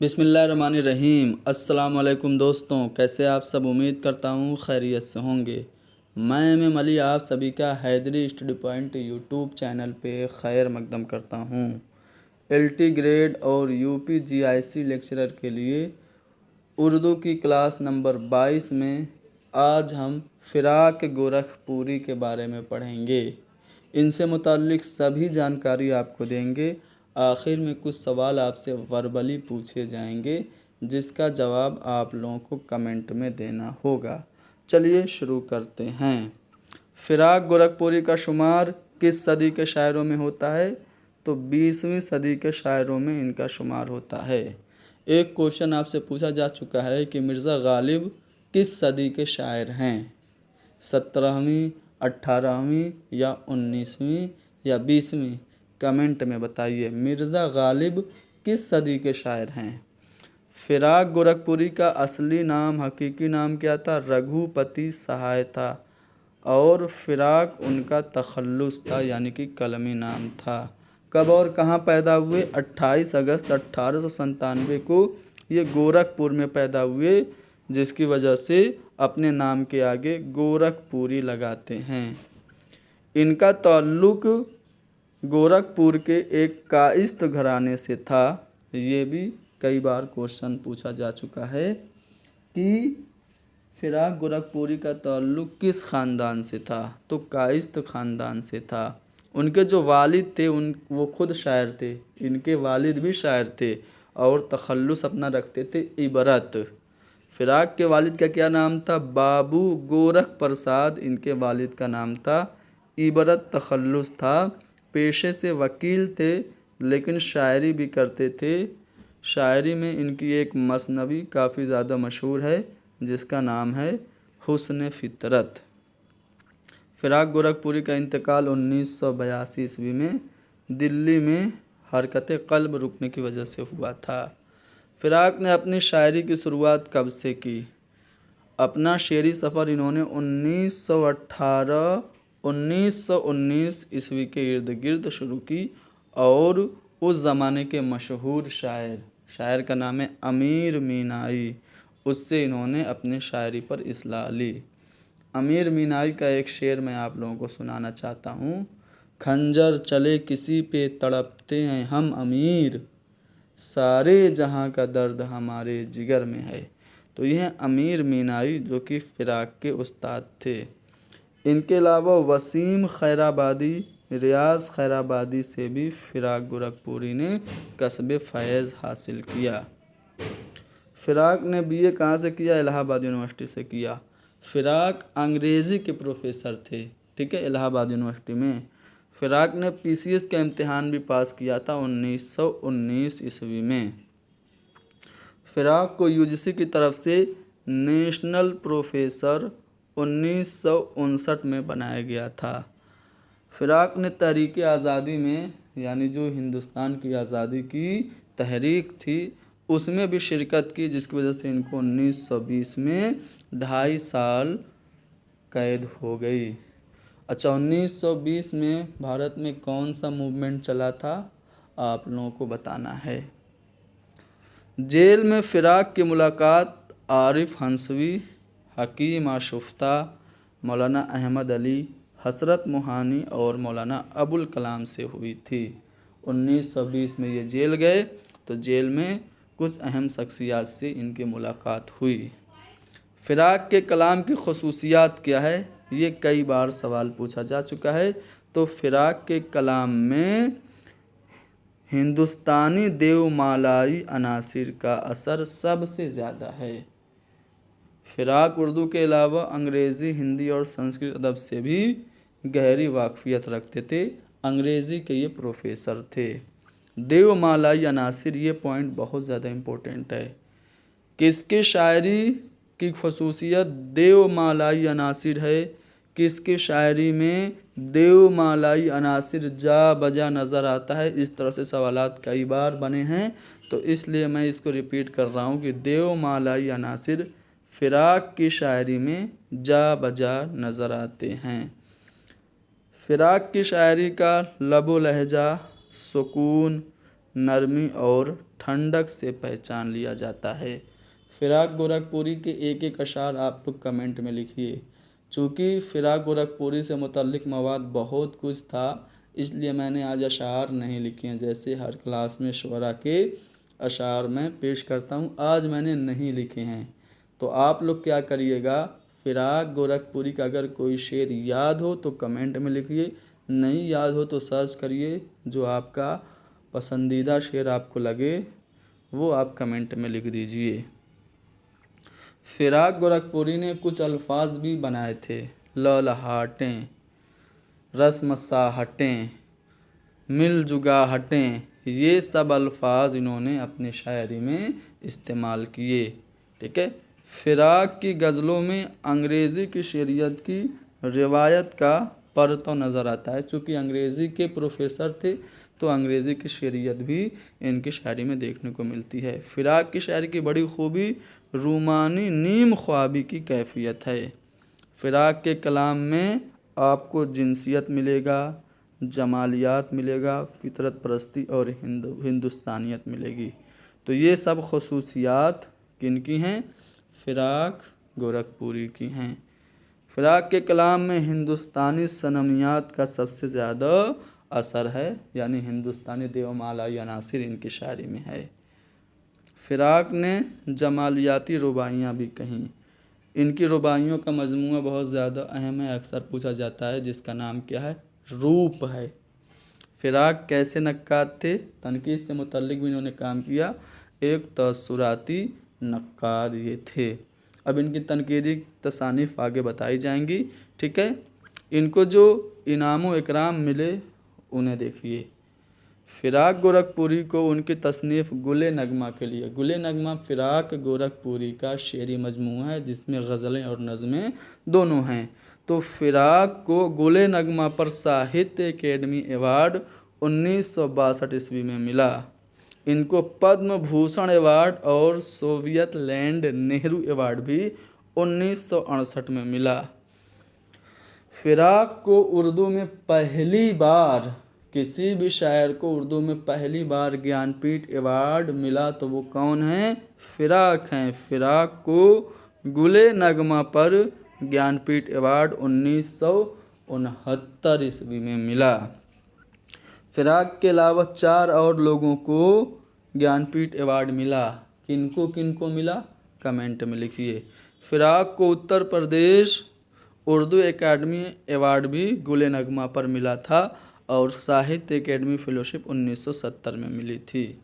बिस्मिल्लाहिर्रहमानिर्रहीम। अस्सलाम वालेकुम दोस्तों, कैसे आप सब? उम्मीद करता हूँ खैरियत से होंगे। मैं एम अली आप सभी का Haidari study point YouTube channel पे खैर मकदम करता हूँ। एलटी ग्रेड और यूपी जीआईसी लेक्चरर के लिए उर्दू की क्लास नंबर 22 में आज हम फ़िराक गोरखपुरी के बारे में पढ़ेंगे। इनसे मुताल्लिक़ सभी जानकारी आपको देंगे। आखिर में कुछ सवाल आपसे वर्बली पूछे जाएंगे जिसका जवाब आप लोगों को कमेंट में देना होगा। चलिए शुरू करते हैं। फ़िराक गोरखपुरी का शुमार किस सदी के शायरों में होता है? तो 20वीं सदी के शायरों में इनका शुमार होता है। एक क्वेश्चन आपसे पूछा जा चुका है कि मिर्ज़ा गालिब किस सदी के शायर हैं? 17वीं, 18वीं या 19वीं या 20वीं? कमेंट में बताइए मिर्ज़ा गालिब किस सदी के शायर हैं। फ़िराक गोरखपुरी का असली नाम, हकीकी नाम क्या था? रघुपति सहाय था और फ़िराक उनका तखल्लुस था, यानी कि कलमी नाम था। कब और कहाँ पैदा हुए? 28 अगस्त 1897 को ये गोरखपुर में पैदा हुए, जिसकी वजह से अपने नाम के आगे गोरखपुरी लगाते हैं। इनका ताल्लुक़ गोरखपुर के एक कायस्थ घराने से था। ये भी कई बार क्वेश्चन पूछा जा चुका है कि फ़िराक गोरखपुरी का ताल्लुक़ किस ख़ानदान से था? तो कायस्थ ख़ानदान से था। उनके जो वालिद थे वो खुद शायर थे, इनके वालिद भी शायर थे और तखल्लुस अपना रखते थे इबरत। फ़िराक के वालिद का क्या नाम था? बाबू गोरख प्रसाद इनके वालिद का नाम था। इबरत तखल्लुस था। पेशे से वकील थे लेकिन शायरी भी करते थे। शायरी में इनकी एक मसनवी काफ़ी ज़्यादा मशहूर है जिसका नाम है हुस्न फितरत। फ़िराक गोरखपुरी का इंतकाल 1982 ईस्वी में दिल्ली में हरकत क़ल्ब रुकने की वजह से हुआ था। फ़िराक ने अपनी शायरी की शुरुआत कब से की? अपना शेरी सफ़र इन्होंने 1919 ईस्वी के इर्द गिर्द शुरू की और उस ज़माने के मशहूर शायर का नाम है अमीर मीनाई, उससे इन्होंने अपनी शायरी पर इस्लाह ली। अमीर मीनाई का एक शेर मैं आप लोगों को सुनाना चाहता हूँ। खंजर चले किसी पे तड़पते हैं हम अमीर, सारे जहाँ का दर्द हमारे जिगर में है। तो यह अमीर मीनाई जो कि फ़िराक के उस्ताद थे। इनके अलावा वसीम खैराबादी, रियाज़ खैराबादी से भी फ़िराक गोरखपुरी ने कस्बे फ़ैज़ हासिल किया। फ़िराक ने बीए कहाँ से किया? इलाहाबाद यूनिवर्सिटी से किया। फ़िराक अंग्रेज़ी के प्रोफेसर थे, ठीक है, इलाहाबाद यूनिवर्सिटी में। फ़िराक ने पीसीएस का इम्तिहान भी पास किया था 1919 ईस्वी में। फ़िराक को यूजीसी की तरफ से नेशनल प्रोफेसर 1959 में बनाया गया था। फ़िराक ने तहरीक आज़ादी में, यानी जो हिंदुस्तान की आज़ादी की तहरीक थी, उसमें भी शिरकत की, जिसकी वजह से इनको 1920 में 2.5 साल कैद हो गई। अच्छा, 1920 में भारत में कौन सा मूवमेंट चला था आप लोगों को बताना है। जेल में फ़िराक की मुलाकात आरिफ हंसवी, हकीम आशुफ्ता, मौलाना अहमद अली, हसरत मोहानी और मौलाना अबुल कलाम से हुई थी। 1920 में ये जेल गए तो जेल में कुछ अहम शख्सियात से इनकी मुलाकात हुई। फ़िराक के कलाम की खसूसियात क्या है? ये कई बार सवाल पूछा जा चुका है। तो फ़िराक के कलाम में हिंदुस्तानी देवमालाई अनासिर का असर सबसे ज़्यादा है। फ़िराक उर्दू के अलावा अंग्रेज़ी, हिंदी और संस्कृत अदब से भी गहरी वाकफ़ियत रखते थे। अंग्रेज़ी के ये प्रोफेसर थे। देवमालाई अनासिर, ये पॉइंट बहुत ज़्यादा इम्पोर्टेंट है। किसकी शायरी की खसूसियत देवमालाई अनासिर है? किसकी शायरी में देवमालाई अनासिर जा बजा नज़र आता है? इस तरह से सवालात कई बार बने हैं, तो इसलिए मैं इसको रिपीट कर रहा हूँ कि देवमालाई अनासिर फ़िराक की शायरी में जा बजा नज़र आते हैं। फ़िराक की शायरी का लबो लहजा, सुकून, नरमी और ठंडक से पहचान लिया जाता है। फिराक गोरखपुरी के एक एक अशार आप लोग कमेंट में लिखिए। चूँकि फिराक गोरखपुरी से मुतल्लिक मवाद बहुत कुछ था, इसलिए मैंने आज अशार नहीं लिखे हैं। जैसे हर क्लास में शुअरा के अशार मैं पेश करता हूँ, आज मैंने नहीं लिखे हैं। तो आप लोग क्या करिएगा, फिराक गोरखपुरी का अगर कोई शेर याद हो तो कमेंट में लिखिए, नहीं याद हो तो सर्च करिए। जो आपका पसंदीदा शेर आपको लगे वो आप कमेंट में लिख दीजिए। फिराक गोरखपुरी ने कुछ अल्फाज भी बनाए थे। ललहाटें, रस्मसाहटें, मिलजुगाहटें, ये सब अल्फाज इन्होंने अपनी शायरी में इस्तेमाल किए। ठीक है। फिराक की गज़लों में अंग्रेज़ी की शेरियत की रिवायत का परतव नज़र आता है। चूँकि अंग्रेज़ी के प्रोफेसर थे तो अंग्रेज़ी की शेरियत भी इनकी शायरी में देखने को मिलती है। फिराक की शायरी की बड़ी खूबी रूमानी नीम ख्वाबी की कैफियत है। फिराक के कलाम में आपको जिनसियत मिलेगा, जमालियात मिलेगा, फितरत परस्ती और हिंदुस्तानियत मिलेगी। तो ये सब खसूसियात किनकी हैं? फिराक गोरखपुरी की हैं। फिराक के कलाम में हिंदुस्तानी सनमियात का सबसे ज़्यादा असर है, यानी हिंदुस्तानी देवमालाई अनासिर इनकी शायरी में है। फिराक ने जमालियाती रुबाइयाँ भी कहीं। इनकी रुबाइयों का मजमूआ बहुत ज़्यादा अहम है, अक्सर पूछा जाता है, जिसका नाम क्या है? रूप है। फिराक कैसे नक्काद थे? तनकीद से मुतल्लिक भी इन्होंने काम किया। एक तअस्सुराती नक्काद ये थे। अब इनकी तनकीदी तसानीफ़ आगे बताई जाएंगी। ठीक है। इनको जो इनाम व इकराम मिले उन्हें देखिए। फिराक गोरखपुरी को उनकी तसनीफ़ गुले नगमा के लिए, गुले नगमा फिराक गोरखपुरी का शेरी मजमूआ है जिसमें गज़लें और नज़में दोनों हैं। तो फिराक को गुले नगमा पर साहित्य अकेडमी अवार्ड 1962 ईस्वी में मिला। इनको पद्म भूषण अवार्ड और सोवियत लैंड नेहरू अवार्ड भी 1968 में मिला। फिराक को उर्दू में पहली बार, किसी भी शायर को उर्दू में पहली बार ज्ञानपीठ अवार्ड मिला तो वो कौन है? फिराक हैं। फिराक को गुले नगमा पर ज्ञानपीठ अवार्ड 1969 ईस्वी में मिला। फिराक के अलावा 4 और लोगों को ज्ञानपीठ अवार्ड मिला। किनको किनको मिला? कमेंट में लिखिए। फिराक को उत्तर प्रदेश उर्दू एकेडमी अवार्ड भी गुले नगमा पर मिला था और साहित्य अकेडमी फेलोशिप 1970 में मिली थी।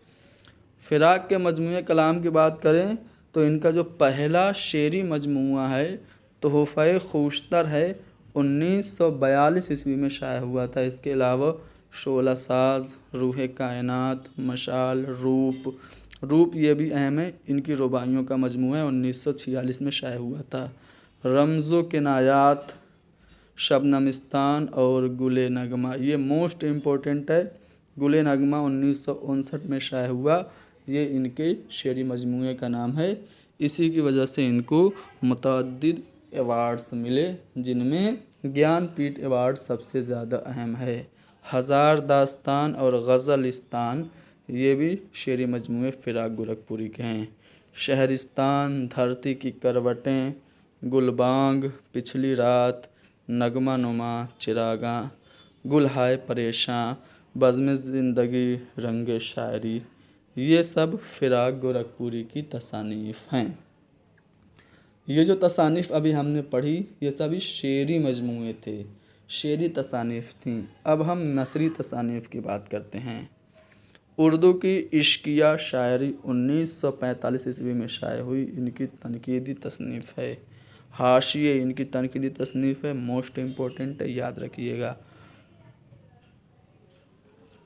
फिराक के मजमूए कलाम की बात करें तो इनका जो पहला शेरी मजमूआ है तोहफ़े खूशतर है, 1942 ईस्वी में शाया हुआ था। इसके अलावा शोला साज, रूह कायनात, मशाल, रूप ये भी अहम है। इनकी रुबाइयों का मजमूआ 1946 में शाया हुआ था। रमज़ो के नायात, शबनमिस्तान और गुले नगमा ये मोस्ट इम्पोर्टेंट है। गुले नगमा 1959 में शाया हुआ, ये इनके शेरी मजमूए का नाम है। इसी की वजह से इनको मुतअद्दिद अवार्ड्स मिले, जिनमें ज्ञानपीठ अवार्ड सबसे ज़्यादा अहम है। हज़ार दास्तान और गज़लिस्तान ये भी शेरी मजमूए फिराक गोरखपुरी के हैं। शहरिस्तान, धरती की करवटें, गुलबांग, पिछली रात, नगमा नुमा, चिरागा, गुलहाय परेशान, बज़्म ज़िंदगी, रंगे शायरी, ये सब फिराक गोरखपुरी की तसानीफ़ हैं। ये जो तसानीफ़ अभी हमने पढ़ी ये सभी शेरी मजमूए थे, शेरी तसानीफ़ थीं। अब हम नसरी तसानीफ़ की बात करते हैं। उर्दू की इश्किया शायरी 1945 ईस्वी में शाया हुई, इनकी तनकीदी तसनीफ़ है। हाशिए इनकी तनकीदी तसनीफ़ है, मोस्ट इम्पोर्टेंट है, याद रखिएगा।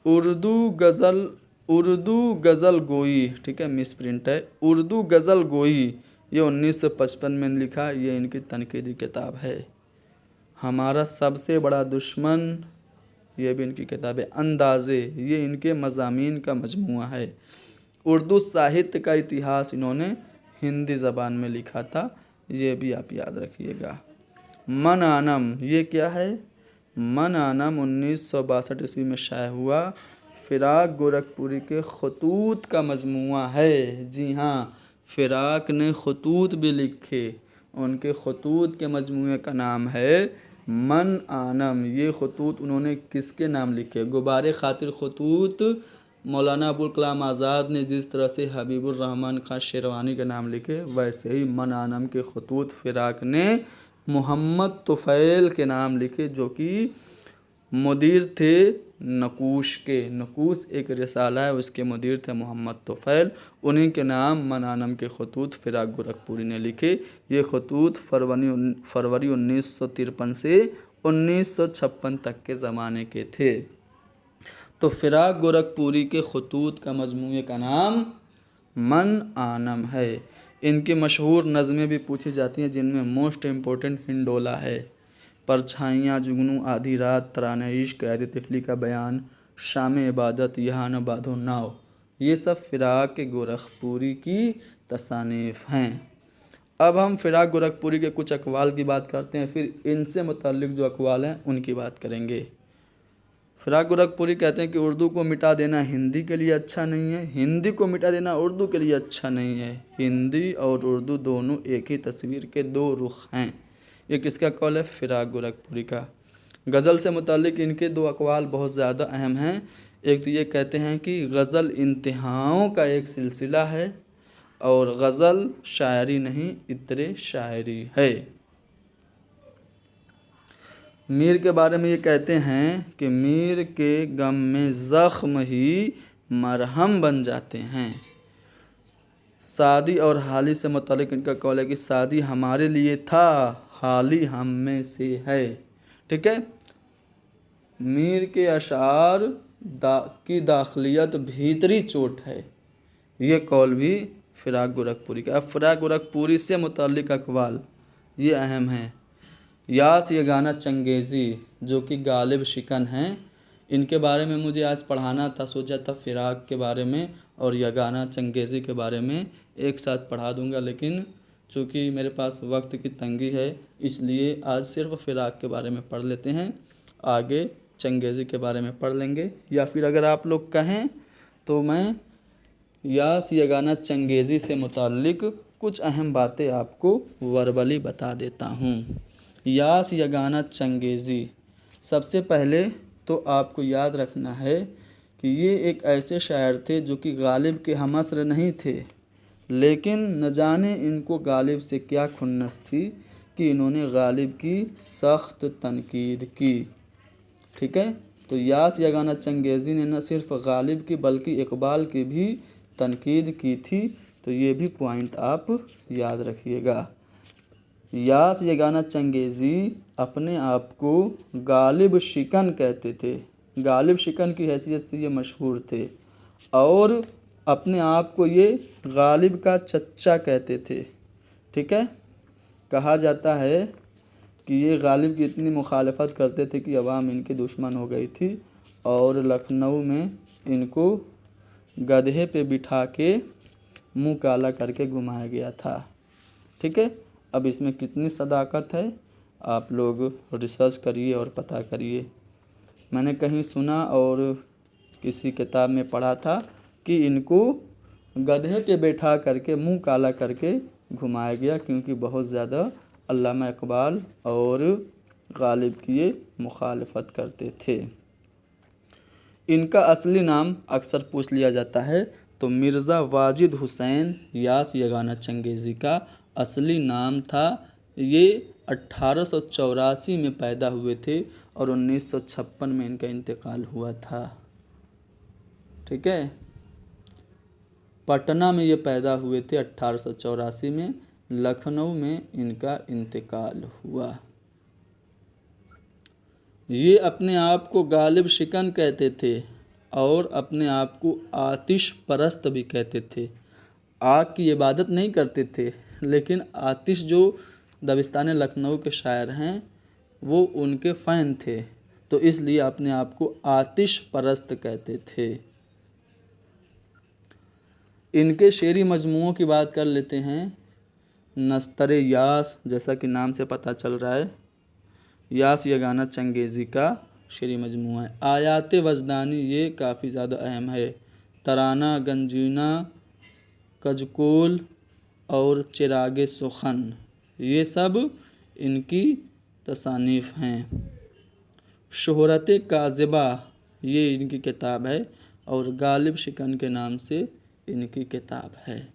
उर्दू गज़ल गोई, ठीक है, मिस प्रिंट है। उर्दू गज़ल गोई ये 1955 में लिखा, ये इनकी तनकीदी किताब है। हमारा सबसे बड़ा दुश्मन ये भी इनकी किताब है। अंदाज़े ये इनके मज़ामीन का मजमूआ है। उर्दू साहित्य का इतिहास इन्होंने हिंदी ज़बान में लिखा था, ये भी आप याद रखिएगा। मन आनम ये क्या है? मन आनम 1962 ईस्वी में शाया हुआ, फ़िराक गोरखपुरी के खतूत का मजमूआ है। जी हाँ, फ़िराक ने खतूत भी लिखे, उनके खतूत के मजमूए का नाम है मन आनम। ये खतूत उन्होंने किसके नाम लिखे? गुबारे खातिर खतूत मौलाना अबुल कलाम आज़ाद ने जिस तरह से हबीबुर रहमान खां शेरवानी के नाम लिखे, वैसे ही मन आनम के खतूत फ़िराक ने मोहम्मद तुफ़ैल के नाम लिखे, जो कि मुदीर थे नकूश के। नकूश एक रिसाला है, उसके मुदीर थे मोहम्मद तुफ़ैल। उन्हीं के नाम मन आनम के खतूत फ़िराक गोरखपुरी ने लिखे। ये खतूत फरवरी 1953 से 1956 तक के ज़माने के थे। तो फ़िराक गोरखपुरी के खतूत का मजमूए का नाम मन आनम है। इनकी मशहूर नज़में भी पूछी जाती हैं, जिनमें मोस्ट इम्पोर्टेंट हिंडोला है, परछाइयाँ, जुगनू, आधी रात, तराने इश्क, कैद तिफली का बयान, शाम इबादत, यहाँ न बांधो नाव। ये सब फ़िराक गोरखपुरी की तसानीफ़ हैं। अब हम फ़िराक गोरखपुरी के कुछ अक़वाल की बात करते हैं, फिर इनसे मुतल्लिक़ जो अक़वाल हैं उनकी बात करेंगे। फ़िराक गोरखपुरी कहते हैं कि उर्दू को मिटा देना हिंदी के लिए अच्छा नहीं है, हिंदी को मिटा देना उर्दू के लिए अच्छा नहीं है। हिंदी और उर्दू दोनों एक ही तस्वीर के दो रुख हैं। ये किसका कौल है? फ़िराक गोरखपुरी का। गज़ल से मुताल्लिक़ इनके दो अक़वाल बहुत ज़्यादा अहम हैं। एक तो ये कहते हैं कि गज़ल इंतहाओं का एक सिलसिला है, और गज़ल शायरी नहीं इत्रे शायरी है। मीर के बारे में ये कहते हैं कि मीर के गम में ज़ख्म ही मरहम बन जाते हैं। सादी और हाली से मुताल्लिक़ इनका कौल है कि सादी हमारे लिए था, हाली हम में से है। ठीक है। मीर के अशार की दाखिलियत भीतरी चोट है, ये कौल भी फ़िराक गोरखपुरी का। अब फ़िराक गोरखपुरी से मुताल्लिक़ अक़वाल ये अहम हैं। यास यगाना चंगेज़ी जो कि गालिब शिकन हैं, इनके बारे में मुझे आज पढ़ाना था, सोचा था फ़िराक के बारे में और यगाना चंगेज़ी के बारे में एक साथ पढ़ा दूंगा, लेकिन चूँकि मेरे पास वक्त की तंगी है, इसलिए आज सिर्फ फ़िराक के बारे में पढ़ लेते हैं, आगे चंगेज़ी के बारे में पढ़ लेंगे। या फिर अगर आप लोग कहें तो मैं यास यगाना चंगेज़ी से मुताल्लिक़ कुछ अहम बातें आपको वर्बली बता देता हूँ। यास यगाना चंगेज़ी, सबसे पहले तो आपको याद रखना है कि ये एक ऐसे शायर थे जो कि गालिब के हमअस्र नहीं थे, लेकिन न जाने इनको गालिब से क्या खुन्नस थी कि इन्होंने गालिब की सख्त तनकीद की। ठीक है। तो यास यगाना चंगेज़ी ने न सिर्फ गालिब की बल्कि इकबाल की भी तनकीद की थी। तो ये भी पॉइंट आप याद रखिएगा। यास यगाना चंगेज़ी अपने आप को गालिब शिकन कहते थे, गालिब शिकन की हैसियत से ये मशहूर थे, और अपने आप को ये गालिब का चच्चा कहते थे। ठीक है। कहा जाता है कि ये गालिब की इतनी मुखालफत करते थे कि अवाम इनके दुश्मन हो गई थी, और लखनऊ में इनको गधे पे बिठा के मुँह काला करके घुमाया गया था। ठीक है। अब इसमें कितनी सदाकत है आप लोग रिसर्च करिए और पता करिए। मैंने कहीं सुना और किसी किताब में पढ़ा था कि इनको गधे पे बैठा करके मुंह काला करके घुमाया गया, क्योंकि बहुत ज़्यादा अल्लामा इकबाल और गालिब की ये मुखालफत करते थे। इनका असली नाम अक्सर पूछ लिया जाता है, तो मिर्ज़ा वाजिद हुसैन यास यगाना चंगेज़ी का असली नाम था। ये 1884 में पैदा हुए थे और 1956 में इनका इंतकाल हुआ था। ठीक है। पटना में ये पैदा हुए थे 1884 में, लखनऊ में इनका इंतकाल हुआ। ये अपने आप को गालिब शिकन कहते थे और अपने आप को आतिश परस्त भी कहते थे। आग की इबादत नहीं करते थे, लेकिन आतिश जो दबिस्तान लखनऊ के शायर हैं वो उनके फ़ैन थे, तो इसलिए अपने आप को आतिश परस्त कहते थे। इनके शेरी मजमूओं की बात कर लेते हैं। नस्तरे यास, जैसा कि नाम से पता चल रहा है, यास यगाना चंगेज़ी का शेरी मजमूआ है। आयात वजदानी ये काफ़ी ज़्यादा अहम है। तराना, गंजीना, कजकोल और चिराग सुखन ये सब इनकी तसानीफ़ हैं। शोहरत काज़िबा ये इनकी किताब है और गालिब शिकन के नाम से इनकी किताब है।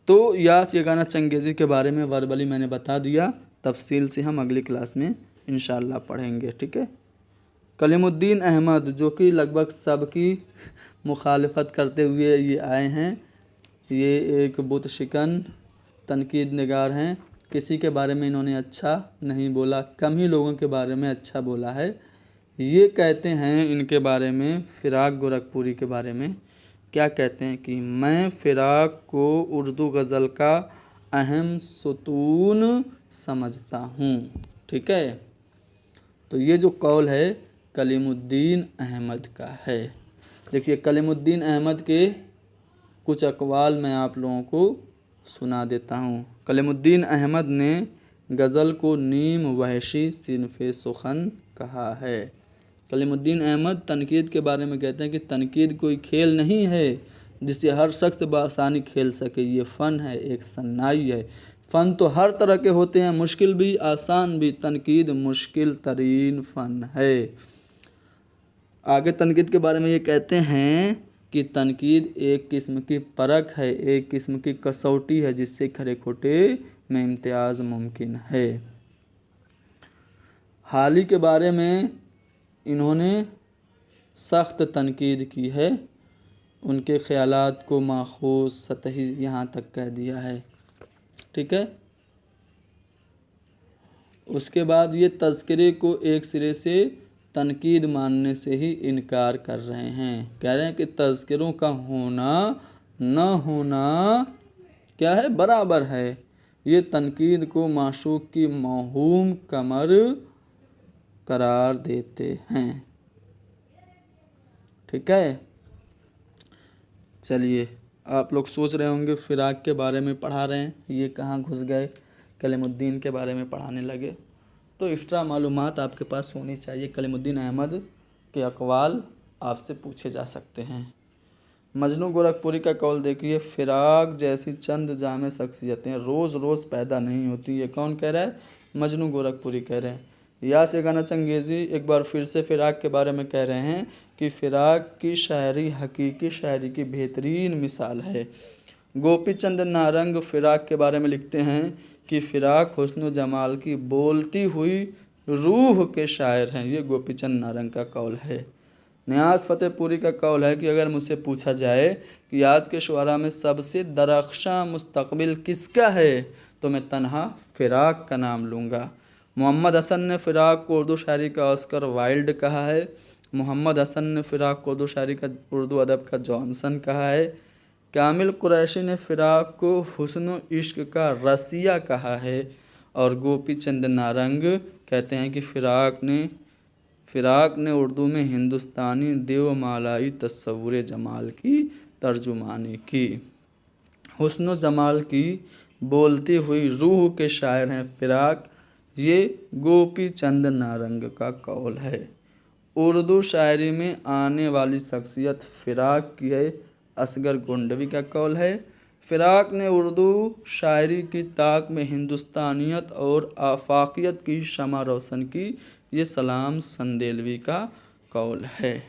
तो यास यगाना चंगेज़ी के बारे में वर्बली मैंने बता दिया, तफसील से हम अगली क्लास में इंशाअल्लाह पढ़ेंगे। ठीक है। कलीमुद्दीन अहमद जो कि लगभग सबकी मुखालफत करते हुए ये आए हैं, ये एक बुत शिकन तनकीद निगार हैं। किसी के बारे में इन्होंने अच्छा नहीं बोला, कम ही लोगों के बारे में अच्छा बोला है। ये कहते हैं इनके बारे में, फ़िराक गोरखपुरी के बारे में क्या कहते हैं कि मैं फ़िराक को उर्दू गज़ल का अहम सुतून समझता हूँ। ठीक है। तो ये जो कौल है कलीमुद्दीन अहमद का है। देखिए कलीमुद्दीन अहमद के कुछ अक़वाल मैं आप लोगों को सुना देता हूँ। कलीमुद्दीन अहमद ने गज़ल को नीम वहशी सिनफ़े सुखन कहा है। कलीमुद्दीन अहमद तनकीद के बारे में कहते हैं कि तनकीद कोई खेल नहीं है जिसे हर शख्स बआसानी खेल सके। ये फ़न है, एक सन्नाई है। फ़न तो हर तरह के होते हैं, मुश्किल भी आसान भी। तनकीद मुश्किल तरीन फ़न है। आगे तनकीद के बारे में ये कहते हैं कि तनकीद एक किस्म की परख है, एक किस्म की कसौटी है जिससे खरे खोटे में इम्तियाज़ मुमकिन है। हाली के बारे में इन्होंने सख्त तनकीद की है, उनके ख़यालात को माखूज़ सतही यहाँ तक कह दिया है। ठीक है। उसके बाद ये तज़किरे को एक सिरे से तनकीद मानने से ही इनकार कर रहे हैं। कह रहे हैं कि तज़किरों का होना न होना क्या है, बराबर है। ये तनकीद को माशूक़ की मौहूम कमर करार देते हैं। ठीक है। चलिए, आप लोग सोच रहे होंगे फ़िराक के बारे में पढ़ा रहे हैं, ये कहाँ घुस गए, कलीमुद्दीन के बारे में पढ़ाने लगे। तो एक्स्ट्रा मालूमात आपके पास होनी चाहिए। कलीमुद्दीन अहमद के अक़वाल आपसे पूछे जा सकते हैं। मजनू गोरखपुरी का कौल देखिए, फ़िराक जैसी चंद जामे शख्सियतें रोज़ रोज़ पैदा नहीं होती। ये कौन कह रहा है? मजनू गोरखपुरी कह रहे हैं। यास यगाना चंगेज़ी एक बार फिर से फ़िराक के बारे में कह रहे हैं कि फ़िराक की शायरी हकीकी शायरी की बेहतरीन मिसाल है। गोपी चंद नारंग फ़िराक के बारे में लिखते हैं कि फ़िराक हुस्न जमाल की बोलती हुई रूह के शायर हैं। ये गोपी चंद नारंग का कौल है। नियाज़ फ़तेहपुरी का कौल है कि अगर मुझसे पूछा जाए कि आज के शुआरा में सबसे दरख्शां मुस्तक़बिल किसका है, तो मैं तन्हा फ़िराक का नाम लूँगा। मोहम्मद हसन ने फ़िराक को उर्दू शायरी का ऑस्कर वाइल्ड कहा है। मोहम्मद हसन ने फ़िराक को उर्दू शायरी का उर्दू अदब का जॉनसन कहा है। कामिल कुरैशी ने फ़िराक को हुस्न इश्क का रसिया कहा है। और गोपी चंद नारंग कहते हैं कि फ़िराक ने उर्दू में हिंदुस्तानी देवमालाई तस्वुर जमाल की तर्जुमानी की। हुस्न जमाल की बोलती हुई रूह के शायर हैं फ़िराक। ये गोपी चंद नारंग का कौल है। उर्दू शायरी में आने वाली शख्सियत फ़िराक की है। असगर गोंडवी का कौल है, फ़िराक ने उर्दू शायरी की ताक में हिंदुस्तानियत और आफाकियत की शमा रोशन की। ये सलाम संदेलवी का कौल है।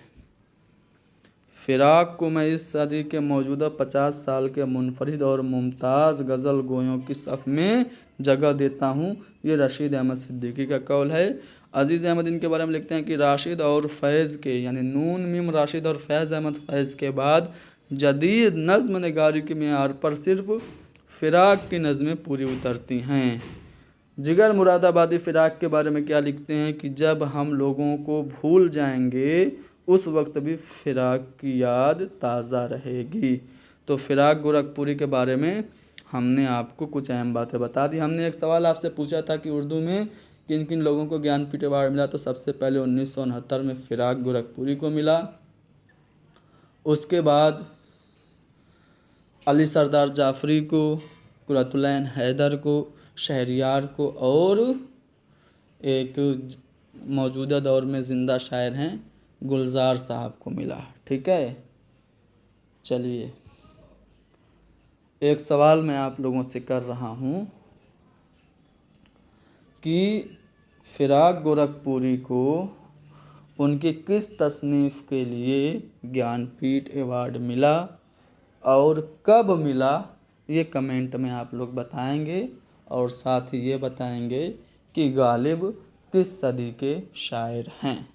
फ़िराक को मैं इस सदी के मौजूदा 50 साल के मुनफरिद और मुमताज़ गज़ल गोयों की सफ़ में जगह देता हूँ। ये रशीद अहमद सिद्दीकी का कौल है। अज़ीज़ अहमद इनके बारे में लिखते हैं कि राशिद और फैज़ के, यानी नून मीम राशिद और फैज़ अहमद फैज़ के बाद जदीद नज़्म निगारी के मेयार पर सिर्फ़ फ़िराक की नज़में पूरी उतरती हैं। जिगर मुरादाबादी फ़िराक के बारे में क्या लिखते हैं कि जब हम लोगों को भूल जाएंगे उस वक्त भी फ़िराक की याद ताज़ा रहेगी। तो फ़िराक गोरखपुरी के बारे में हमने आपको कुछ अहम बातें बता दी। हमने एक सवाल आपसे पूछा था कि उर्दू में किन किन लोगों को ज्ञानपीठ अवार्ड मिला, तो सबसे पहले 1969 में फ़िराक गोरखपुरी को मिला। उसके बाद अली सरदार जाफ़री को, कुरतुलैन हैदर को, शहरियार को और एक मौजूदा दौर में ज़िंदा शायर हैं गुलजार साहब को मिला। ठीक है, चलिए एक सवाल मैं आप लोगों से कर रहा हूँ कि फिराक गोरखपुरी को उनकी किस तसनीफ़ के लिए ज्ञानपीठ अवार्ड मिला और कब मिला, ये कमेंट में आप लोग बताएंगे और साथ ही ये बताएंगे कि गालिब किस सदी के शायर हैं।